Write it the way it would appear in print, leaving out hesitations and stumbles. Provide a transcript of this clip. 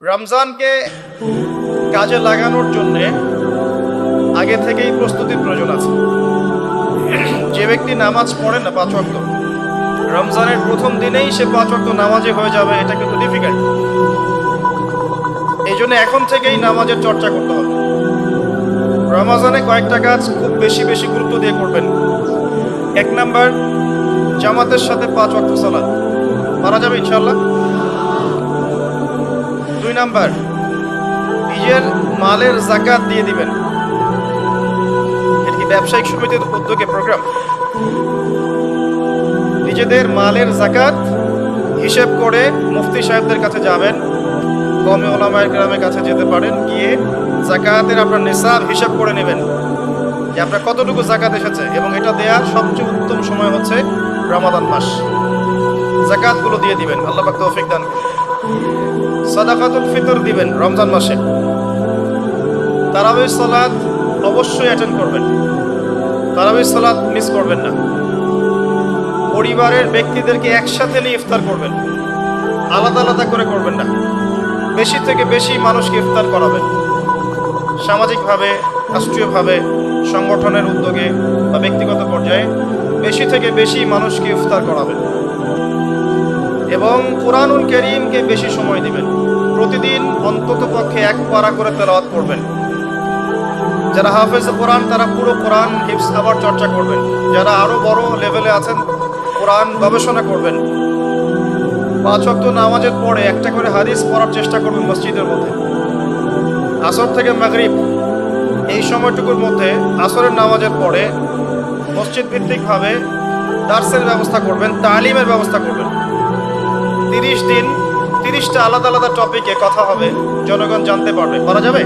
রমজানকে কাজে লাগানোর জন্যে আগে থেকেই প্রস্তুতির প্রয়োজন আছে। যে ব্যক্তি নামাজ পড়ে না 5 ওয়াক্ত, রমজানের প্রথম দিনেই সে 5 ওয়াক্ত নামাজে হয়ে যাবে, এটা কিন্তু ডিফিকাল্ট। এই জন্য এখন থেকেই নামাজের চর্চা করতে হবে। রমজানে কয়েকটা কাজ খুব বেশি বেশি গুরুত্ব দিয়ে করবেন। 1 নাম্বার, জামাতের সাথে 5 ওয়াক্ত সালাত মারা যাবে ইনশাআল্লাহ। 2 নাম্বার, নিজের মালের যাকাত দিয়ে দিবেন। এটা কি ব্যবসায়িক সমিতির উদ্যোগে প্রোগ্রাম? নিজেদের মালের যাকাত হিসেব করে মুফতি সাহেবদের কাছে যাবেন, কওমি উলামায়ে কেরামের কাছে যেতে পারেন, গিয়ে যাকাতের আপনার নিসাব হিসাব করে নেবেন যে আপনার কতটুকু যাকাত এসেছে, এবং এটা দেওয়ার সবচেয়ে উত্তম সময় হচ্ছে রমাদান মাস। যাকাতগুলো দিয়ে দিবেন, আল্লাহ পাক তৌফিক দান করুন। সাদাকাতুল ফিতর দিবেন রমজান মাসে। তারাবির সালাত অবশ্যই অ্যাটেন্ড করবেন, তারাবির সালাত মিস করবেন না। পরিবারের ব্যক্তিদেরকে একসাথে নিয়ে ইফতার করবেন, আলাদা আলাদা করে করবেন না। বেশি থেকে বেশি মানুষকে ইফতার করাবেন, সামাজিকভাবে, রাষ্ট্রীয়ভাবে, সংগঠনের উদ্যোগে বা ব্যক্তিগত পর্যায়ে বেশি থেকে বেশি মানুষকে ইফতার করাবেন। এবং কুরআনুল কারীমকে বেশি সময় দিবেন। প্রতিদিন অন্তত পক্ষে 1 পারা করে তেলাওয়াত করবেন। যারা হাফেজ কোরআন তারা পুরো কোরআন হিফজ আবার চর্চা করবেন। যারা আরো বড় লেভেলে আছেন কোরআন গবেষণা করবেন। 5 ওয়াক্ত নামাজের পরে একটা করে হাদিস পড়ার চেষ্টা করবেন মসজিদের মধ্যে। আসর থেকে মাগরিব এই সময়টুকুর মধ্যে, আসরের নামাজের পরে মসজিদ ভিত্তিকভাবে দার্সের ব্যবস্থা করবেন, তালিমের ব্যবস্থা করবেন। 30 দিন 30টা আলাদা আলাদা টপিকে কথা হবে, জনগণ জানতে পারবে। পারা যাবে?